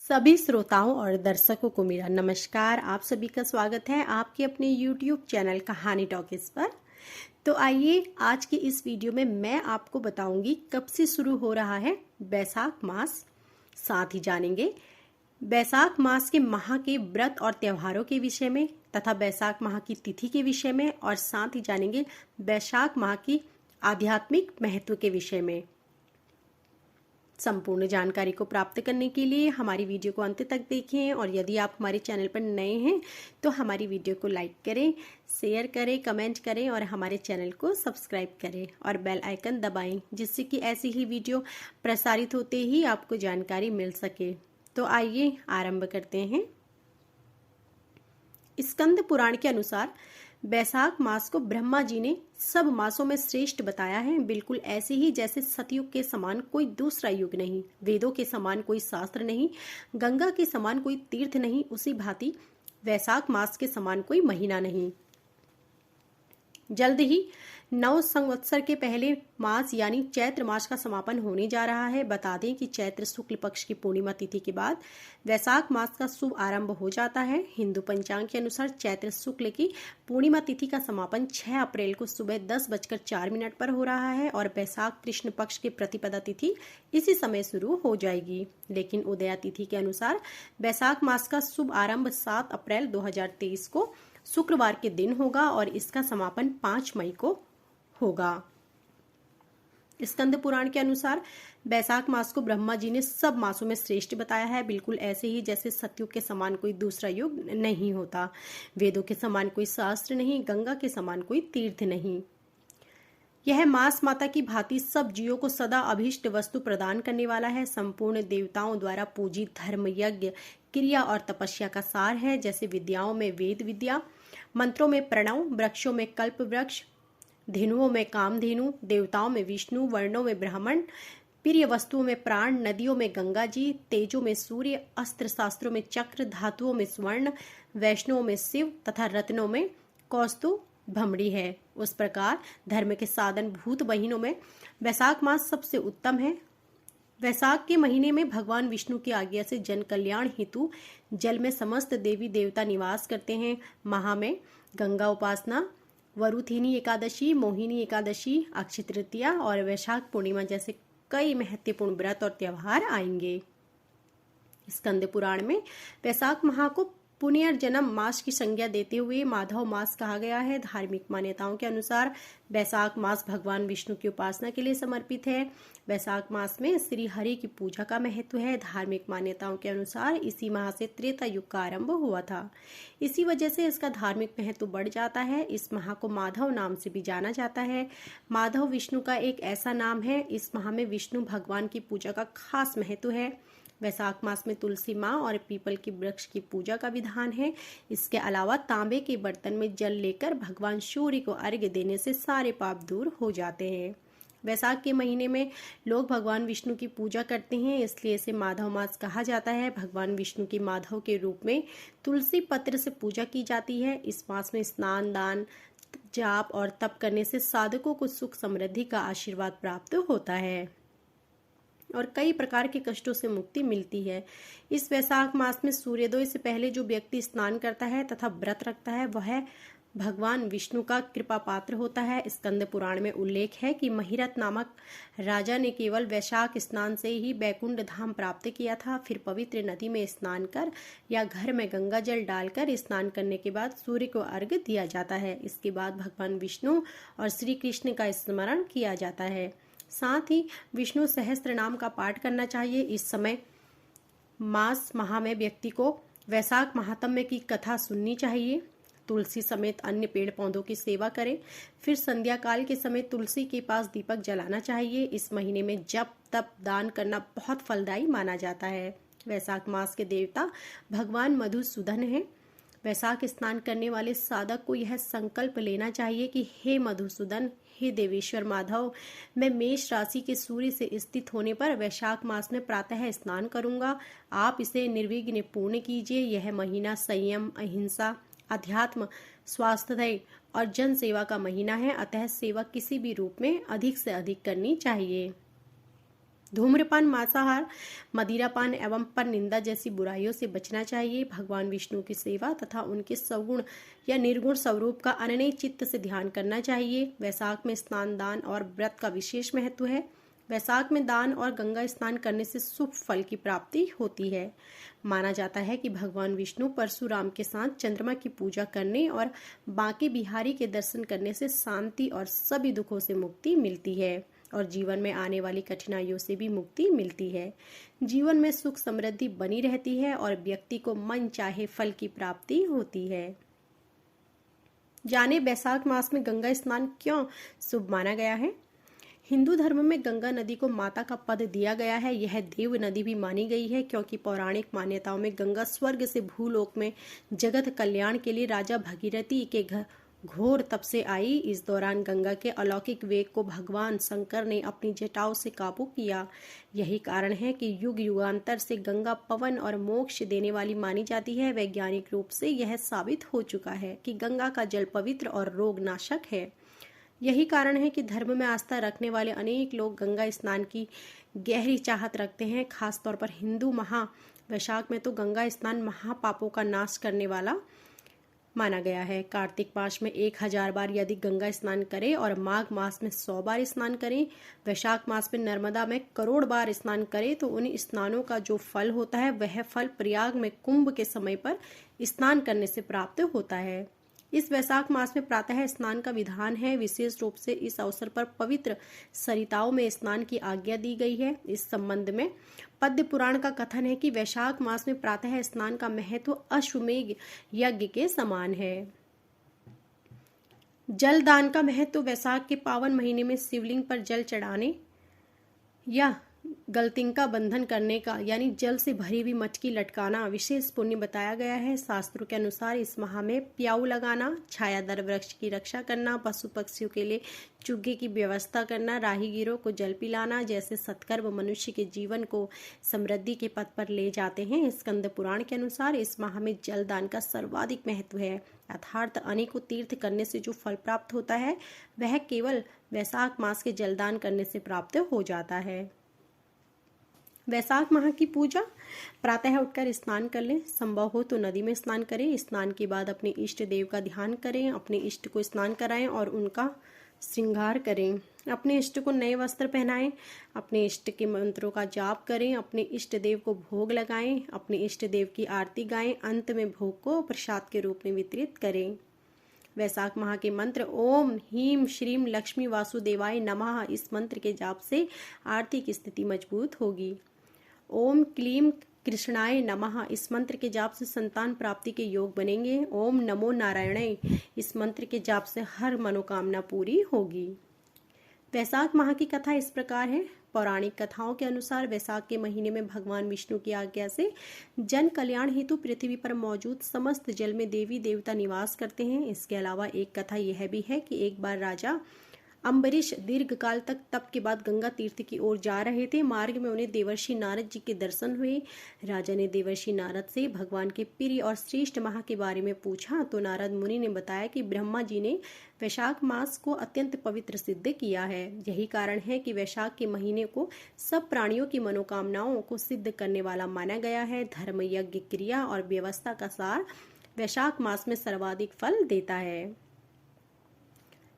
सभी श्रोताओं और दर्शकों को मेरा नमस्कार। आप सभी का स्वागत है आपके अपने YouTube चैनल कहानी टॉकीज पर। तो आइए आज की इस वीडियो में मैं आपको बताऊंगी कब से शुरू हो रहा है बैसाख मास। साथ ही जानेंगे बैसाख मास के माह के व्रत और त्योहारों के विषय में तथा बैसाख माह की तिथि के विषय में, और साथ ही जानेंगे बैसाख माह की आध्यात्मिक महत्व के विषय में। संपूर्ण जानकारी को प्राप्त करने के लिए हमारी वीडियो को अंत तक देखें, और यदि आप हमारे चैनल पर नए हैं तो हमारी वीडियो को लाइक करें, शेयर करें, कमेंट करें और हमारे चैनल को सब्सक्राइब करें और बेल आइकन दबाएं, जिससे कि ऐसी ही वीडियो प्रसारित होते ही आपको जानकारी मिल सके। तो आइए आरंभ करते हैं। स्कंद पुराण के अनुसार बैसाख मास को ब्रह्मा जी ने सब मासों में श्रेष्ठ बताया है। बिल्कुल ऐसे ही जैसे सतयुग के समान कोई दूसरा युग नहीं, वेदों के समान कोई शास्त्र नहीं, गंगा के समान कोई तीर्थ नहीं, उसी भांति वैशाख मास के समान कोई महीना नहीं। जल्द ही नव संवत्सर के पहले मास यानी चैत्र मास का समापन होने जा रहा है। बता दें कि चैत्र शुक्ल पक्ष की पूर्णिमा तिथि के बाद वैशाख मास का शुभ आरंभ हो जाता है। हिंदू पंचांग के अनुसार चैत्र शुक्ल की पूर्णिमा तिथि का समापन 6 अप्रैल को सुबह 10:04 पर हो रहा है और बैसाख कृष्ण पक्ष की प्रतिपदा तिथि इसी समय शुरू हो जाएगी। लेकिन उदया तिथि के अनुसार बैसाख मास का शुभ आरंभ 7 अप्रैल 2023 को शुक्रवार के दिन होगा और इसका समापन 5 मई को होगा। स्कंद पुराण के अनुसार बैसाख मास को ब्रह्मा जी ने सब मासों में श्रेष्ठ बताया है। बिल्कुल ऐसे ही जैसे सतयुग के समान कोई दूसरा युग नहीं होता, वेदों के समान कोई शास्त्र नहीं, गंगा के समान कोई तीर्थ नहीं। यह मास माता की भांति सब जीवों को सदा अभीष्ट वस्तु प्रदान करने वाला है। संपूर्ण देवताओं द्वारा पूजित धर्म, यज्ञ, क्रिया और तपस्या का सार है। जैसे विद्याओं में वेद विद्या, मंत्रों में प्रणव, वृक्षों में कल्प वृक्ष, धेनुओं में कामधेनु, देवताओं में विष्णु, वर्णों में ब्राह्मण, प्रिय वस्तुओं में प्राण, नदियों में गंगा जी, तेजों में सूर्य, अस्त्र शास्त्रों में चक्र, धातुओं में स्वर्ण, वैष्णवों में शिव तथा रत्नों में कौस्तुभ भमड़ी है। उस प्रकार धर्म के साधन भूत बहिनों में वैशाख मास सबसे उत्तम है। वैशाख के महीने में भगवान विष्णु की आज्ञा से जन कल्याण हेतु जल में समस्त देवी देवता निवास करते हैं। माह में गंगा उपासना, वरुथिनी एकादशी, मोहिनी एकादशी, अक्षय तृतीया और वैशाख पूर्णिमा जैसे कई महत्वपूर्ण व्रत और त्योहार आएंगे। स्कंद पुराण में वैशाख माह को पुनर्जन्म मास की संज्ञा देते हुए माधव मास कहा गया है। धार्मिक मान्यताओं के अनुसार बैसाख मास भगवान विष्णु की उपासना के लिए समर्पित है। बैसाख मास में श्री हरि की पूजा का महत्व है। धार्मिक मान्यताओं के अनुसार इसी माह से त्रेता युग का आरंभ हुआ था, इसी वजह से इसका धार्मिक महत्व बढ़ जाता है। इस माह को माधव नाम से भी जाना जाता है। माधव विष्णु का एक ऐसा नाम है। इस माह में विष्णु भगवान की पूजा का खास महत्व है। वैशाख मास में तुलसी माँ और पीपल की वृक्ष की पूजा का विधान है। इसके अलावा तांबे के बर्तन में जल लेकर भगवान सूर्य को अर्घ्य देने से सारे पाप दूर हो जाते हैं। वैशाख के महीने में लोग भगवान विष्णु की पूजा करते हैं, इसलिए इसे माधव मास कहा जाता है। भगवान विष्णु की माधव के रूप में तुलसी पत्र से पूजा की जाती है। इस मास में स्नान, दान, जाप और तप करने से साधकों को सुख समृद्धि का आशीर्वाद प्राप्त होता है और कई प्रकार के कष्टों से मुक्ति मिलती है। इस वैशाख मास में सूर्योदय से पहले जो व्यक्ति स्नान करता है तथा व्रत रखता है वह भगवान विष्णु का कृपा पात्र होता है। स्कंद पुराण में उल्लेख है कि महिरथ नामक राजा ने केवल वैशाख स्नान से ही बैकुंठ धाम प्राप्त किया था। फिर पवित्र नदी में स्नान कर या घर में गंगा जल डालकर स्नान करने के बाद सूर्य को अर्घ्य दिया जाता है। इसके बाद भगवान विष्णु और श्री कृष्ण का स्मरण किया जाता है। साथ ही विष्णु सहस्त्र नाम का पाठ करना चाहिए। इस समय मास माह में व्यक्ति को वैशाख महात्म्य की कथा सुननी चाहिए। तुलसी समेत अन्य पेड़ पौधों की सेवा करें। फिर संध्या काल के समय तुलसी के पास दीपक जलाना चाहिए। इस महीने में जप तप दान करना बहुत फलदायी माना जाता है। वैशाख मास के देवता भगवान मधुसूदन हैं। वैशाख स्नान करने वाले साधक को यह संकल्प लेना चाहिए कि हे मधुसूदन, हे देवेश्वर माधव, मैं मेष राशि के सूर्य से स्थित होने पर वैशाख मास में प्रातः स्नान करूंगा। आप इसे निर्विघ्न पूर्ण कीजिए। यह महीना संयम, अहिंसा, अध्यात्म, स्वास्थ्य और जन सेवा का महीना है, अतः सेवा किसी भी रूप में अधिक से अधिक करनी चाहिए। धूम्रपान, मांसाहार, मदिरापान एवं पर निंदा जैसी बुराइयों से बचना चाहिए। भगवान विष्णु की सेवा तथा उनके सगुण या निर्गुण स्वरूप का अनन्य चित्त से ध्यान करना चाहिए। वैशाख में स्नान, दान और व्रत का विशेष महत्व है। वैशाख में दान और गंगा स्नान करने से शुभ फल की प्राप्ति होती है। माना जाता है कि भगवान विष्णु परशुराम के साथ चंद्रमा की पूजा करने और बांके बिहारी के दर्शन करने से शांति और सभी दुखों से मुक्ति मिलती है और जीवन में आने वाली कठिनाइयों से भी मुक्ति मिलती है। जीवन में सुख समृद्धि बनी रहती है और व्यक्ति को मन चाहे फल की प्राप्ति होती है। जाने वैशाख मास में गंगा स्नान क्यों शुभ माना गया है। हिंदू धर्म में गंगा नदी को माता का पद दिया गया है। यह देव नदी भी मानी गई है क्योंकि पौराणिक मान्यताओं में गंगा स्वर्ग से भूलोक में जगत कल्याण के लिए राजा भगीरथी के घोर तप से आई। इस दौरान गंगा के अलौकिक वेग को भगवान शंकर ने अपनी जटाओं से काबू किया। यही कारण है कि युग युगांतर से गंगा पवन और मोक्ष देने वाली मानी जाती है। वैज्ञानिक रूप से यह साबित हो चुका है कि गंगा का जल पवित्र और रोग नाशक है। यही कारण है कि धर्म में आस्था रखने वाले अनेक लोग गंगा स्नान की गहरी चाहत रखते हैं। खासतौर पर हिंदू वैशाख में तो गंगा स्नान महापापों का नाश करने वाला माना गया है। कार्तिक मास में 1000 बार यदि गंगा स्नान करें और माघ मास में 100 बार स्नान करें, वैशाख मास में नर्मदा में करोड़ बार स्नान करें तो उन स्नानों का जो फल होता है वह फल प्रयाग में कुंभ के समय पर स्नान करने से प्राप्त होता है। इस वैशाख मास में प्रातः स्नान का विधान है। विशेष रूप से इस अवसर पर पवित्र सरिताओं में स्नान की आज्ञा दी गई है। इस संबंध में पद्म पुराण का कथन है कि वैशाख मास में प्रातः स्नान का महत्व अश्वमेध यज्ञ के समान है। जल दान का महत्व वैशाख के पावन महीने में शिवलिंग पर जल चढ़ाने या गलतिंका बंधन करने का यानी जल से भरी हुई मटकी लटकाना विशेष पुण्य बताया गया है। शास्त्रों के अनुसार इस माह में प्याऊ लगाना, छायादार वृक्ष की रक्षा करना, पशु पक्षियों के लिए चुग्गे की व्यवस्था करना, राहीगीरों को जल पिलाना जैसे सत्कर्म मनुष्य के जीवन को समृद्धि के पथ पर ले जाते हैं। स्कंद पुराण के अनुसार इस माह में जलदान का सर्वाधिक महत्व है। अर्थात अनेकों तीर्थ करने से जो फल प्राप्त होता है वह केवल वैशाख मास के जलदान करने से प्राप्त हो जाता है। वैशाख माह की पूजा, प्रातः उठकर स्नान कर लें, संभव हो तो नदी में स्नान करें। स्नान के बाद अपने इष्ट देव का ध्यान करें, अपने इष्ट को स्नान कराएं और उनका श्रृंगार करें। अपने इष्ट को नए वस्त्र पहनाएं, अपने इष्ट के मंत्रों का जाप करें, अपने इष्ट देव को भोग लगाएं, अपने इष्ट देव की आरती गाएं, अंत में भोग को प्रसाद के रूप में वितरित करें। वैशाख माह के मंत्र ओम ह्रीं श्रीं लक्ष्मी वासुदेवाय नमः, इस मंत्र के जाप से आर्थिक स्थिति मजबूत होगी। ओम क्लीं कृष्णाय नमः, इस मंत्र के जाप से संतान प्राप्ति के योग बनेंगे। ओम नमो नारायणाय, इस मंत्र के जाप से हर मनोकामना पूरी होगी। वैशाख माह की कथा इस प्रकार है। पौराणिक कथाओं के अनुसार वैशाख के महीने में भगवान विष्णु की आज्ञा से जन कल्याण हेतु पृथ्वी पर मौजूद समस्त जल में देवी देवता निवास करते हैं। इसके अलावा एक कथा यह भी है कि एक बार राजा अम्बरीश दीर्घकाल तक तप के बाद गंगा तीर्थ की ओर जा रहे थे। मार्ग में उन्हें देवर्षि नारद जी के दर्शन हुए। राजा ने देवर्षि नारद से भगवान के प्रिय और श्रेष्ठ माह के बारे में पूछा तो नारद मुनि ने बताया कि ब्रह्मा जी ने वैशाख मास को अत्यंत पवित्र सिद्ध किया है। यही कारण है कि वैशाख के महीने को सब प्राणियों की मनोकामनाओं को सिद्ध करने वाला माना गया है। धर्म, यज्ञ, क्रिया और व्यवस्था का सार वैशाख मास में सर्वाधिक फल देता है।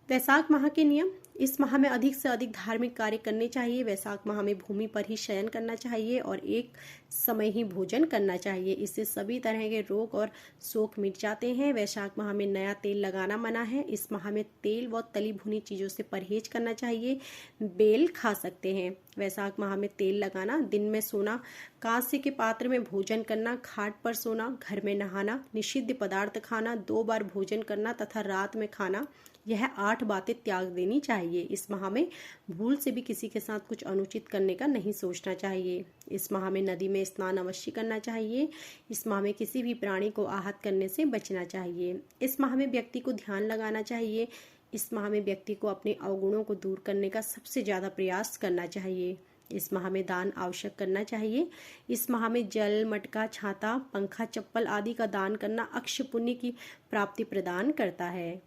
वैशाख माह के नियम, इस माह में अधिक से अधिक धार्मिक कार्य करने चाहिए। वैशाख माह में भूमि पर ही शयन करना चाहिए और एक समय ही भोजन करना चाहिए। इससे सभी तरह के रोग और शोक मिट जाते हैं। वैशाख माह में नया तेल लगाना मना है। इस माह में तेल व तली भुनी चीजों से परहेज करना चाहिए। बेल खा सकते हैं। वैशाख माह में तेल लगाना, दिन में सोना, कांस्य के पात्र में भोजन करना, खाट पर सोना, घर में नहाना, निषिद्ध पदार्थ खाना, 2 बार भोजन करना तथा रात में खाना, यह 8 बातें त्याग देनी चाहिए। इस माह में भूल से भी किसी के साथ कुछ अनुचित करने का नहीं सोचना चाहिए। इस माह में नदी में स्नान अवश्य करना चाहिए। इस माह में किसी भी प्राणी को आहत करने से बचना चाहिए। इस माह में व्यक्ति को ध्यान लगाना चाहिए। इस माह में व्यक्ति को अपने अवगुणों को दूर करने का सबसे ज्यादा प्रयास करना चाहिए। इस माह में दान आवश्यक करना चाहिए। इस माह में जल, मटका, छाता, पंखा, चप्पल आदि का दान करना अक्षय पुण्य की प्राप्ति प्रदान करता है।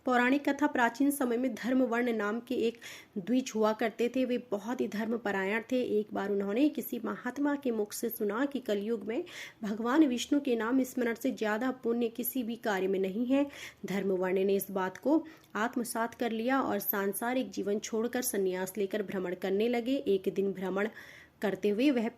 पौराणिक कथा प्राचीन समय में धर्मवर्ण नाम के एक द्विज हुआ करते थे। वे बहुत ही धर्मपरायण थे। एक बार उन्होंने किसी महात्मा के मुख से सुना कि कलयुग में भगवान विष्णु के नाम स्मरण से ज्यादा पुण्य किसी भी कार्य में नहीं है। धर्मवर्ण ने इस बात को आत्मसात कर लिया और सांसारिक जीवन छोड़कर संन्यास लेकर भ्रमण करने लगे। एक दिन भ्रमण करते हुए वह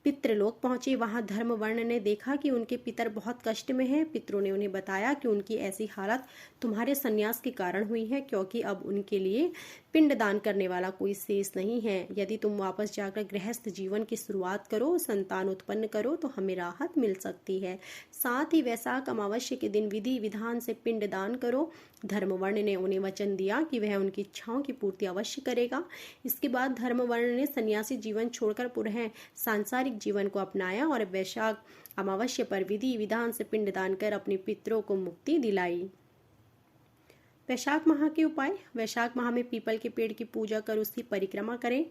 पितृलोक पहुंचे। वहां धर्मवर्ण ने देखा कि उनके पितर बहुत कष्ट में हैं। पितरों ने उन्हें बताया कि उनकी ऐसी हालत तुम्हारे संन्यास के कारण हुई है, क्योंकि अब उनके लिए पिंडदान करने वाला कोई शेष नहीं है। यदि तुम वापस जाकर गृहस्थ जीवन की शुरुआत करो, संतान उत्पन्न करो, तो हमें राहत मिल सकती है। साथ ही वैशाख अमावस्या के दिन विधि विधान से पिंडदान करो। धर्मवर्ण ने उन्हें वचन दिया कि वह उनकी इच्छाओं की पूर्ति अवश्य करेगा। इसके बाद धर्मवर्ण ने सन्यासी जीवन छोड़कर पुनः सांसारिक जीवन को अपनाया और वैशाख अमावस्या पर विधि विधान से पिंडदान कर अपने पितरों को मुक्ति दिलाई। वैशाख माह के उपाय। वैशाख माह में पीपल के पेड़ की पूजा कर उसकी परिक्रमा करें।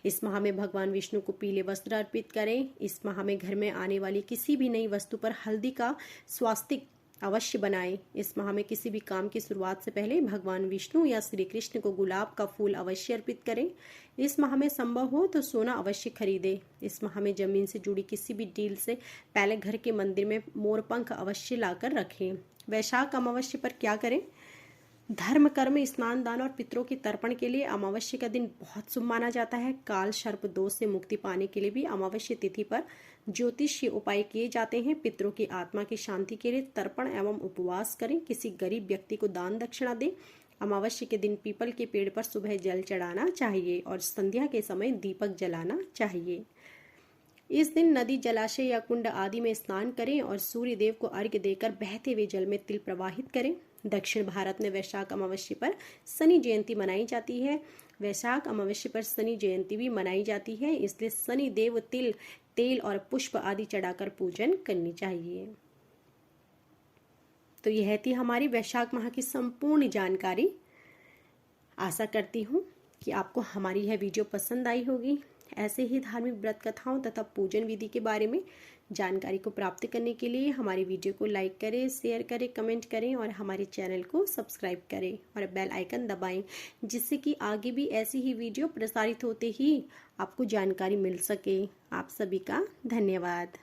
इस माह में भगवान विष्णु को पीले वस्त्र अर्पित करें। इस माह में घर में आने वाली किसी भी नई वस्तु पर हल्दी का स्वास्तिक अवश्य बनाएं। इस माह में किसी भी काम की शुरुआत से पहले भगवान विष्णु या श्री कृष्ण को गुलाब का फूल अवश्य अर्पित करें। इस माह में संभव हो तो सोना अवश्य खरीदें। इस माह में जमीन से जुड़ी किसी भी डील से पहले घर के मंदिर में मोरपंख अवश्य लाकर रखें। वैशाख अमावस्या पर क्या करें। धर्म कर्म स्नान दान और पितरों के तर्पण के लिए अमावस्या का दिन बहुत शुभ माना जाता है। काल सर्प दोष से मुक्ति पाने के लिए भी अमावस्या तिथि पर ज्योतिषीय उपाय किए जाते हैं। पितरों की आत्मा की शांति के लिए तर्पण एवं उपवास करें। किसी गरीब व्यक्ति को दान दक्षिणा दें। अमावस्या के दिन पीपल के पेड़ पर सुबह जल चढ़ाना चाहिए और संध्या के समय दीपक जलाना चाहिए। इस दिन नदी, जलाशय या कुंड आदि में स्नान करें और सूर्य देव को अर्घ्य देकर बहते हुए जल में तिल प्रवाहित करें। दक्षिण भारत में वैशाख अमावस्या पर शनि जयंती मनाई जाती है। वैशाख अमावस्या पर शनि जयंती भी मनाई जाती है, इसलिए शनि देव तिल, तेल और पुष्प आदि चढ़ाकर पूजन करनी चाहिए। तो यह थी हमारी वैशाख माह की संपूर्ण जानकारी। आशा करती हूँ कि आपको हमारी यह वीडियो पसंद आई होगी। ऐसे ही धार्मिक व्रत कथाओं तथा पूजन विधि के बारे में जानकारी को प्राप्त करने के लिए हमारी वीडियो को लाइक करें, शेयर करें, कमेंट करें और हमारे चैनल को सब्सक्राइब करें और बेल आइकन दबाएं, जिससे कि आगे भी ऐसी ही वीडियो प्रसारित होते ही आपको जानकारी मिल सके। आप सभी का धन्यवाद।